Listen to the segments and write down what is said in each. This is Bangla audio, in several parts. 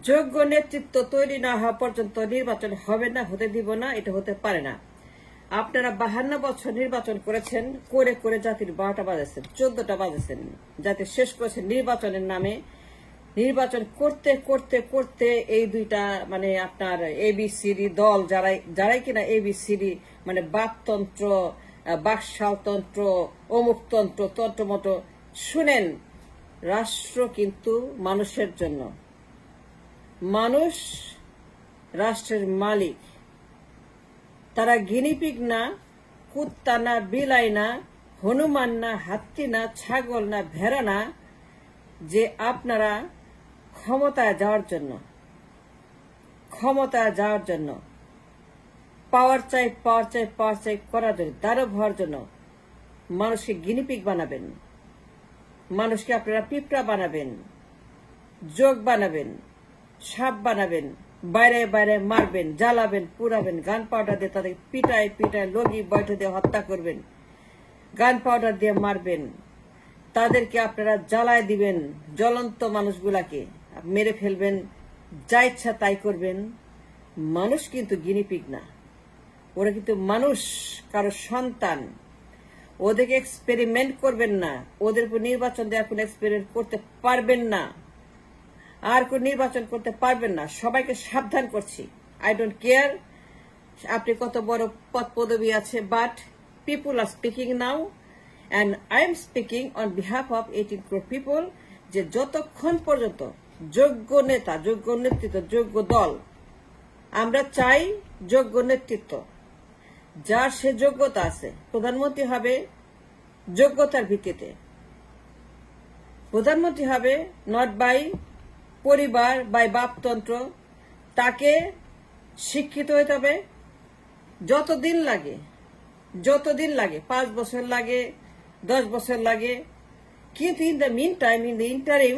যোগ্য নেতৃত্ব তৈরি না হওয়া পর্যন্ত নির্বাচন হবে না, হতে দিব না, এটা হতে পারে না। আপনারা 52 বছর নির্বাচন করেছেন, করে করে জাতির 12টা বাজেছেন, 14টা বাজেছেন, জাতি শেষ করেছেন নির্বাচনের নামে। নির্বাচন করতে করতে করতে এই দুইটা মানে আপনার এবিসিডি দল যারাই কিনা এবিসিডি মানে বাকতন্ত্র, বাকশালতন্ত্র, অমুকতন্ত্র, তন্ত্রমতো শুনেন। রাষ্ট্র কিন্তু মানুষের জন্য, মানুষ রাষ্ট্রের মালিক। তারা গিনিপিগ না, কুত্তা না, বিলাই না, হনুমান না, হাতি না, ছাগল না, ভেড়া না, যে আপনারা ক্ষমতায় যাওয়ার জন্য পাওয়ার চাই করার জন্য, দারব হওয়ার জন্য মানুষকে গিনিপিগ বানাবেন, মানুষকে আপনারা পিঁপড়া বানাবেন, যোগ বানাবেন, সাপ বানাবেন, বাইরে বাইরে মারবেন, জ্বালাবেন, পুরাবেন, গান পাউডার দিয়ে তাদের পিটায় লগি বৈঠে দিয়ে হত্যা করবেন, গান পাউডার দিয়ে মারবেন, তাদেরকে আপনারা জ্বালায় দিবেন, জ্বলন্ত মানুষগুলাকে মেরে ফেলবেন, যা ইচ্ছা তাই করবেন। মানুষ কিন্তু গিনিপিগ না, ওরা কিন্তু মানুষ, কারো সন্তান। ওদেরকে এক্সপেরিমেন্ট করবেন না, ওদের উপর নির্বাচন দেওয়ার কোন এক্সপেরিমেন্ট করতে পারবেন না, আর কোন নির্বাচন করতে পারবেন না। সবাইকে সাবধান করছি, আই ডোন্ট কেয়ার আপনি কত বড় পদ পদবী আছে, but people are speaking now and I am speaking on behalf of 18 crore people, যে যতক্ষণ পর্যন্ত যোগ্য নেতা, যোগ্য নেতৃত্ব, যোগ্য দল, আমরা চাই যোগ্য নেতৃত্ব, যার সে যোগ্যতা আছে। প্রধানমন্ত্রী হবে যোগ্যতার ভিত্তিতে, প্রধানমন্ত্রী হবে নট বাই পরিবার, বাই বাপতন্ত্র। তাকে শিক্ষিত হইতে হবে, যতদিন লাগে 5 বছর লাগে, 10 বছর লাগে, কিন্তু in the meantime, in the interim,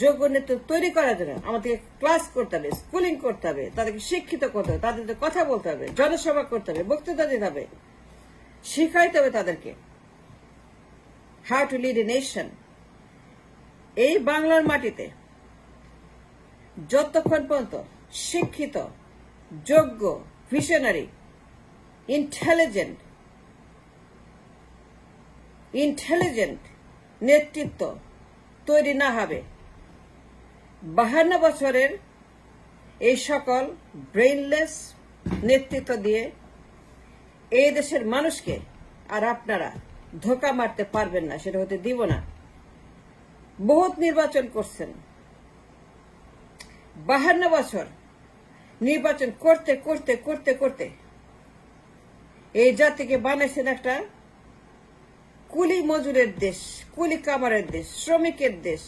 যোগ্য নেতৃত্ব তৈরি করার জন্য আমাদেরকে ক্লাস করতে হবে, স্কুলিং করতে হবে, তাদেরকে শিক্ষিত করতে হবে, তাদের কথা বলতে হবে, জনসভা করতে হবে, বক্তৃতা দিতে হবে, শিখাইতে হবে তাদেরকে how to lead a nation. এই বাংলার মাটিতে যতক্ষণ পর্যন্ত শিক্ষিত, যোগ্য, ভিশনারি, ইন্টেলিজেন্ট নেতৃত্ব তৈরি না হবে, 52 বছরের এই সকল ব্রেইনলেস নেতৃত্ব দিয়ে এই দেশের মানুষকে আর আপনারা ধোঁকা মারতে পারবেন না, সেটা হতে দিব না। বহুত নির্বাচন করছেন, 52 বছর নির্বাচন করতে করতে করতে করতে এই জাতিকে বানাইছেন একটা কুলি মজুরের দেশ, কুলি কামারের দেশ, শ্রমিকের দেশ।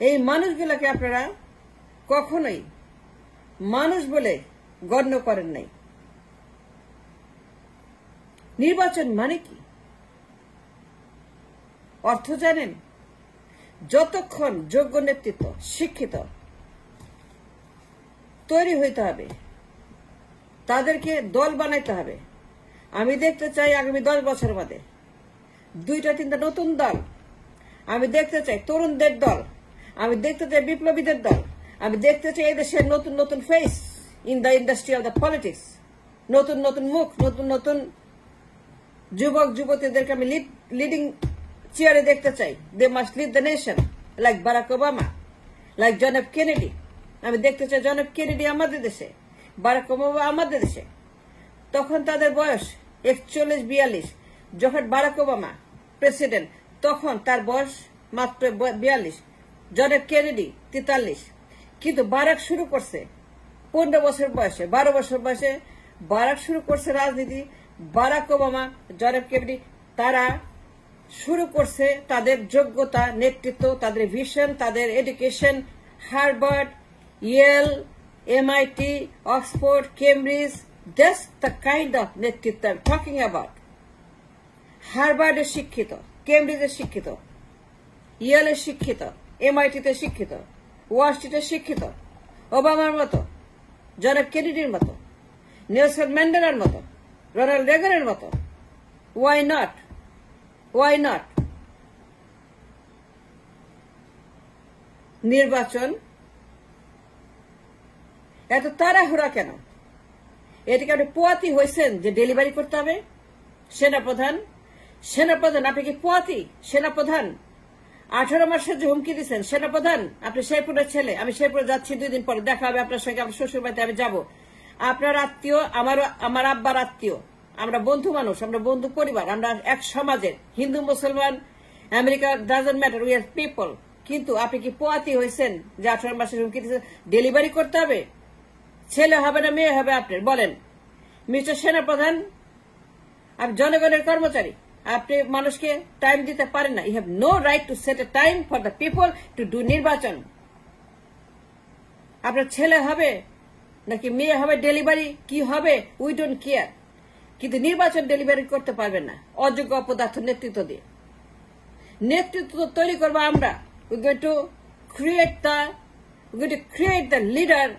এই মানুষগুলোকে আপনারা কখনোই মানুষ বলে গণ্য করেন নাই। নির্বাচন মানে কি অর্থ জানেন? যতক্ষণ যোগ্য নেতৃত্ব, শিক্ষিত তৈরি হইতে হবে, তাদেরকে দল বানাইতে হবে। আমি দেখতে চাই আগামী 10 বছর বাদে 2-3টা নতুন দল। আমি দেখতে চাই তরুণদের দল, আমি দেখতে চাই বিপ্লবীদের দল, আমি দেখতে চাই এই দেশের নতুন নতুন face in the industry of the politics, নতুন নতুন মুখ, নতুন নতুন যুবক যুবতীদেরকে আমি লিডিং চেয়ারে দেখতে চাই। They must lead the nation like Barack Obama, like John F Kennedy. আমি দেখতে চাই জন এফ কেনেডি আমাদের দেশে, বারাক ওবামা আমাদের দেশে। তখন তাদের বয়স 41-42, যখন বারাক ওবামা প্রেসিডেন্ট তখন তার বয়স মাত্র 42, জন এফ কেনেডি 43। কিন্তু বারাক শুরু করছে 15 বছর বয়সে, 12 বছর বয়সে বারাক শুরু করছে রাজনীতি। Barack Obama, John F Kennedy, তারা শুরু করছে তাদের যোগ্যতা, নেতৃত্ব, তাদের ভিশন, তাদের education, Harvard, Yale, MIT, Oxford, Cambridge. That's the kind of নেতৃত্ব I'm talking about. হার্ভার্ডের শিক্ষিত, কেমব্রিজের শিক্ষিত, ইয়েলের শিক্ষিত, MIT-তে শিক্ষিত, ওয়াল স্ট্রিটের শিক্ষিত, ওবামার মতো, জন এফ কেনেডির মতো, নেলসন ম্যান্ডেলার মতো, রোনাল্ড রেগানের মতো। Why not? Why not? নির্বাচন এত তাড়াহুড়া কেন? এটাকে আপনি পোয়াতি হয়েছেন যে ডেলিভারি করতে হবে? সেনাপ্রধান আপনি কি পোয়াতি? সেনাপ্রধান 18 মাসের যে হুমকি দিচ্ছেন, সেনাপ্রধান আপনি শেরপুরের ছেলে, আমি শেরপুরে যাচ্ছি 2 দিন পরে, দেখা হবে আপনার সঙ্গে, আমার শ্বশুর বাড়িতে আমি যাব। আপনার আত্মীয়, আমার আব্বার আত্মীয়, আমরা বন্ধু মানুষ, আমরা বন্ধু পরিবার, আমরা এক সমাজের, হিন্দু মুসলমান America doesn't matter, we are people. কিন্তু আপনি কি পোয়াতি হয়েছেন যে 18 মাসের হুমকি দিচ্ছেন ডেলিভারি করতে হবে? ছেলে হবে না মেয়ে হবে আপনার? বলেন মিস্টার সেনাপ্রধান, আপনি জনগণের কর্মচারী, আপনি মানুষকে টাইম দিতে পারেন না। You have no right to set a time for the people to do নির্বাচন। আপনার ছেলে হবে নাকি মেয়ে হবে, ডেলিভারি কি হবে উই ডোন্ট কেয়ার, কিন্তু নির্বাচন ডেলিভারি করতে পারবেন না অযোগ্য অপদার্থ নেতৃত্ব দিয়ে। নেতৃত্ব তৈরি করবো আমরা। We going to create the leader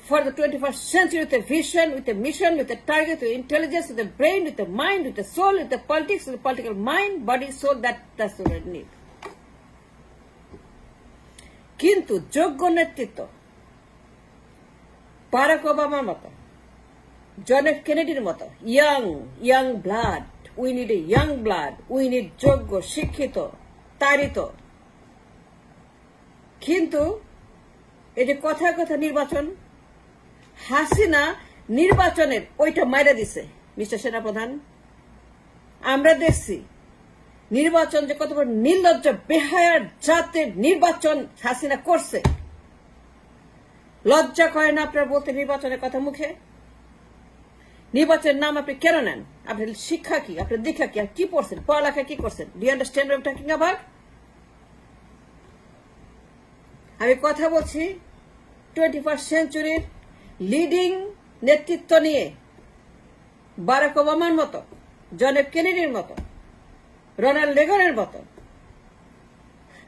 for the 21st century with a vision, with a mission, with a target, with intelligence, with a brain, with a mind, with a soul, with a politics, with a political mind, body, soul, that's what we need. কিন্তু যোগ্য নেতৃত্ব বারাক ওবামার মতো, জন এফ কেনেডির মতো young blood, we need a young blood, we need যোগ্য, শিক্ষিত, তাড়িত। কিন্তু এই যে কথা নির্বাচন, হাসিনা নির্বাচনের ওইটা মাইরা দিছে মিস্টার সেনাপ্রধান। আমরা দেখছি নির্বাচন যে কত বড় নির্লজ্জ বেহায়ার জাতের নির্বাচন হাসিনা করছে। লজ্জা করে না আপনার বলতে নির্বাচনের কথা মুখে? নির্বাচনের নাম আপনি কেন নেন? আপনার শিক্ষা কি, আপনার দীক্ষা কি, আর কি পড়ছেন, পড়ালেখা কি করছেন? Do you understand what I am talking about? আমি কথা বলছি 21st সেঞ্চুরির লিডিং নেতৃত্ব নিয়ে, বারাক ওবামার মতো, জন এফ কেনেডির মতো, রোনাল্ড রেগানের মতো।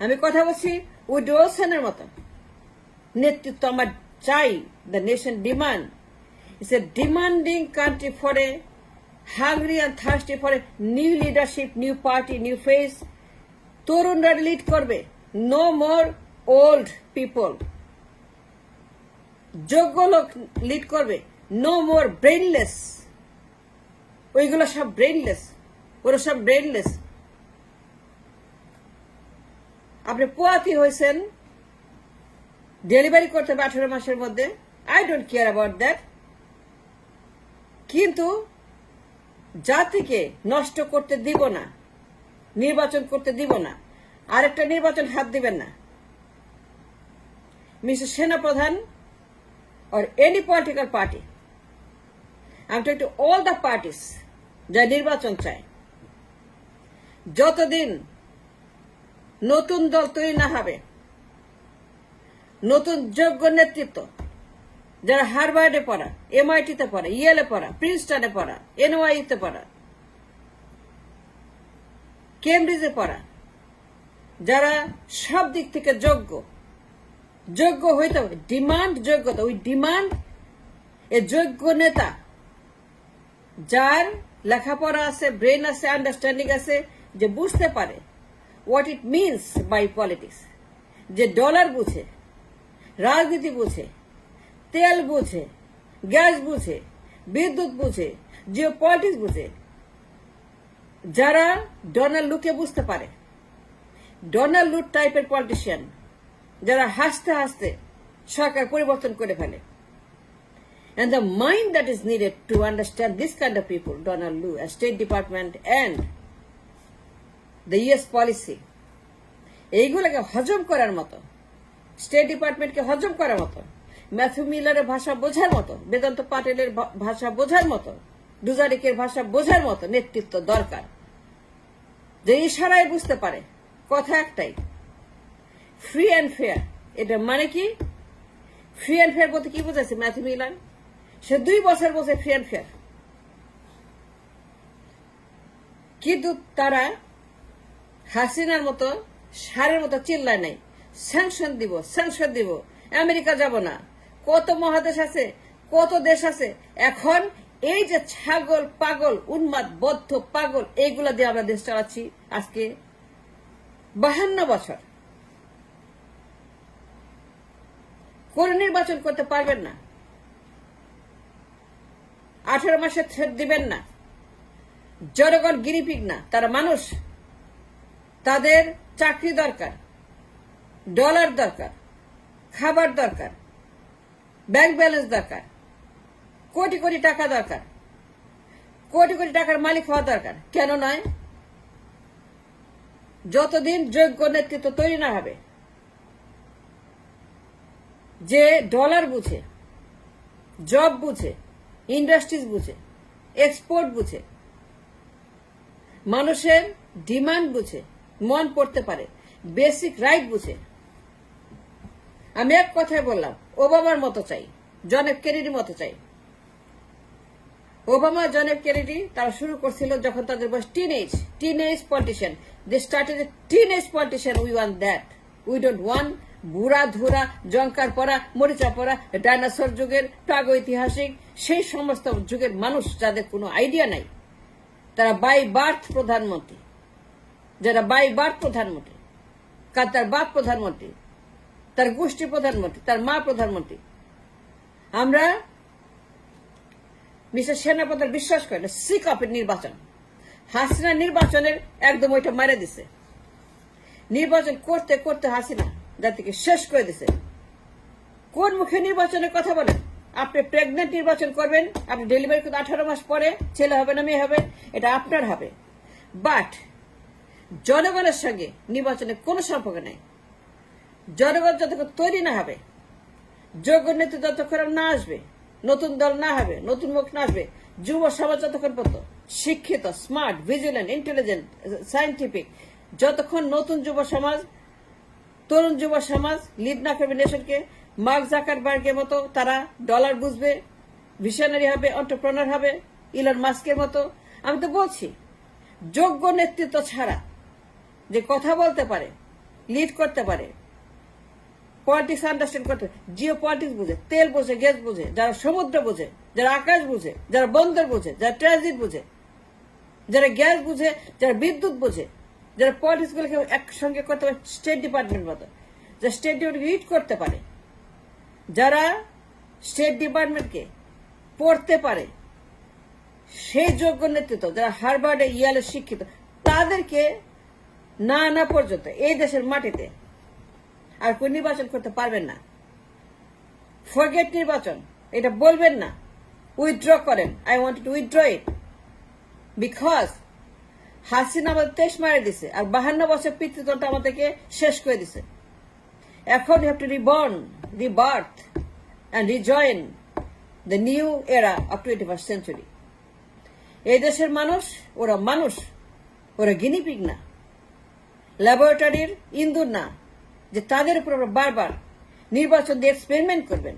আমি কথা বলছি উড্রো ওলসনের মতো নেতৃত্ব আমার চাই। The nation demand, it's a demanding country for a hungry and thirsty for a new leadership, new party, new face. তরুণরা লিড করবে, নো মোর ওল্ড পিপল। যোগ্য লোক লিড করবে, নো মোর ব্রেইনলেস। ওইগুলো সব ব্রেইনলেস, ওরা সব ব্রেইনলেস। আপনি পোয়াতি হয়েছেন, ডেলিভারি করতে হবে 18 মাসের মধ্যে, I don't care about that. কিন্তু জাতিকে নষ্ট করতে দিব না, নির্বাচন করতে দিব না, আরেকটা নির্বাচন হাত দিবেন না। মিস্টার সেনাপ্রধান or any political party, I'm talking to all the parties যা নির্বাচন চায়, যতদিন নতুন দল তৈরি না হবে, নতুন যোগ্য নেতৃত্ব যারা হার্ভার্ডে পড়া, MIT-তে পড়া, ইয়েলে পড়া, প্রিন্সটনে পড়া, NYU-তে পড়া, কেমব্রিজে পড়া, যারা সব দিক থেকে যোগ্য হইতে হবে, ডিমান্ড যোগ্যতা। ওই ডিমান্ড এ যোগ্য নেতা যার লেখাপড়া আছে, ব্রেন আছে, আন্ডারস্ট্যান্ডিং আছে, যে বুঝতে পারে what it means by politics, যে ডলার বুঝে, রাজনীতি বুঝে, তেল বুঝে, গ্যাস বুঝে, বিদ্যুৎ বুঝে, জিও পলিটিক্স বুঝে, যারা ডোনাল্ড লুকে বুঝতে পারে, ডোনাল্ড লু টাইপের পলিটিশিয়ান, যারা হাসতে হাসতে সরকার পরিবর্তন করে ফেলে। And the mind that is needed to understand this kind of people, Donald Lu, as State Department and the US policy, এইগুলোকে হজম করার মতো, স্টেট ডিপার্টমেন্টকে হজম করার মতো, ম্যাথু মিলারের ভাষা বোঝার মতো, বেদান্ত পাটেলের ভাষা বোঝার মতো, দুজারিকের ভাষা বোঝার মতো নেতৃত্ব দরকার, যে ইশারায় বুঝতে পারে। কথা একটাই, ফ্রি অ্যান্ড ফেয়ার। এটা মানে কি? ফ্রি অ্যান্ড ফেয়ার বলতে কি বোঝাচ্ছে ম্যাথু মিলার? সে 2 বছর বসে ফ্রি অ্যান্ড ফেয়ার, কিন্তু তারা হাসিনার মতো সারের মতো চিল্লায় নাই, স্যাংশন দিব, আমেরিকা যাব না। কত মহাদেশ আছে, কত দেশ আছে। এখন এই যে ছাগল পাগল, উন্মাদ বদ্ধ পাগল, এইগুলা দিয়ে আমরা দেশ চালাচ্ছি আজকে 52 বছর। কোন নির্বাচন করতে পারবেন না, 18 মাসে ছেড়ে দিবেন না। জনগণ গিরিপিগ না, তারা মানুষ। তাদের চাকরি দরকার, ডলার দরকার, খাবার দরকার, ব্যাংক ব্যালেন্স দরকার, কোটি কোটি টাকা দরকার, কোটি কোটি টাকার মালিক হওয়া দরকার। কেন নয়? যতদিন যোগ্য নেতৃত্ব তৈরি না হবে, যে ডলার বুঝে, জব বুঝে, ইন্ডাস্ট্রিজ বুঝে, এক্সপোর্ট বুঝে, মানুষের ডিমান্ড বুঝে, মন পড়তে পারে, বেসিক রাইট বুঝে। আমি এক কথায় বললাম, ওবামার মতো চাই, জন এফ কেনেডির মতো চাই। ওবামা, জন এফ কেনেডি তারা শুরু করছিল যখন তাদের বয়স teenage politician. They started a teenage politician. We want that. We don't want বুড়া ধুরা, জঙ্কার পরা, মরিচা পরা, ডাইনোসর যুগের, প্রাগৈতিহাসিক সেই সমস্ত যুগের মানুষ যাদের কোনো আইডিয়া নাই। তারা বাই বার্থ প্রধানমন্ত্রী, যারা বাই বার্থ প্রধানমন্ত্রী, তার বাপ প্রধানমন্ত্রী, তার গোষ্ঠী প্রধানমন্ত্রী, তার মা প্রধানমন্ত্রী। আমরা মিস্টার সেনাপতি বিশ্বাস করেন সিক অফ নির্বাচন। হাসিনা নির্বাচনের একদম ওইটা মারে দিছে। নির্বাচন করতে করতে হাসিনা জাতিকে শেষ করে দিছে। কোন মুখে নির্বাচনের কথা বলেন? আপনি প্রেগনেন্ট নির্বাচন করবেন, আপনি ডেলিভারি করতে 18 মাস পরে ছেলে হবে না মেয়ে হবে, এটা আপনার হবে। বাট জনগণের সঙ্গে নির্বাচনের কোনো সম্পর্ক নেই। জনগণ যতক্ষণ তৈরি না হবে, যোগ্য নেতৃত্ব যতক্ষণ না আসবে, নতুন দল না হবে, নতুন মুখ না আসবে, যুব সমাজ যতক্ষণ পর্যন্ত শিক্ষিত, স্মার্ট, ভিজিলেন্ট, ইন্টেলিজেন্ট, সায়েন্টিফিক, যতক্ষণ নতুন যুব সমাজ, তরুণ যুব সমাজ লিড না করবে নেশনকে, মার্ক জাকারবার্গের মতো তারা ডলার বুঝবে, ভিশনারি হবে, এন্টারপ্রেনার হবে, ইলন মাস্কের মতো। আমি তো বলছি, যোগ্য নেতৃত্ব ছাড়া যে কথা বলতে পারে, লিড করতে পারে, পলিটিক্স আন্ডারস্ট্যান্ড করতে, জিও পলিটিক্স বুঝে, তেল বুঝে, গ্যাস বুঝে, যারা সমুদ্র বুঝে, যারা আকাশ বুঝে, যারা বন্দর বুঝে, যারা ট্রানজিট বুঝে, যারা গ্যাস বুঝে, যারা বিদ্যুৎ বুঝে, যারা পলিটিক্স গুলোকে একসঙ্গে করতে পারে, স্টেট ডিপার্টমেন্ট মতো, যারা স্টেট ডিপার্টমেন্ট লিড করতে পারে, যারা স্টেট ডিপার্টমেন্টকে পড়তে পারে, সেই যোগ্য নেতৃত্ব, যারা হার্ভার্ডে ইয়েলে শিক্ষিত, তাদেরকে না না পর্যন্ত এই দেশের মাটিতে আর কোন নির্বাচন করতে পারবেন না। ফরগেট নির্বাচন, এটা বলবেন না। উইথড্র করেন। I want to withdraw it because Hasina আমাদের 23 মারে দিছে, আর 52 বছর পিতৃতন্ত্র আমাদেরকে শেষ করে দিছে। এখন you have to reborn, rebirth and rejoin the new era of 21st century. এই দেশের মানুষ, ওরা গিনিপিগ না, ল্যাবরেটরির ইন্দুর না, যে তাদের উপর বারবার নির্বাচন দিয়ে এক্সপেরিমেন্ট করবেন।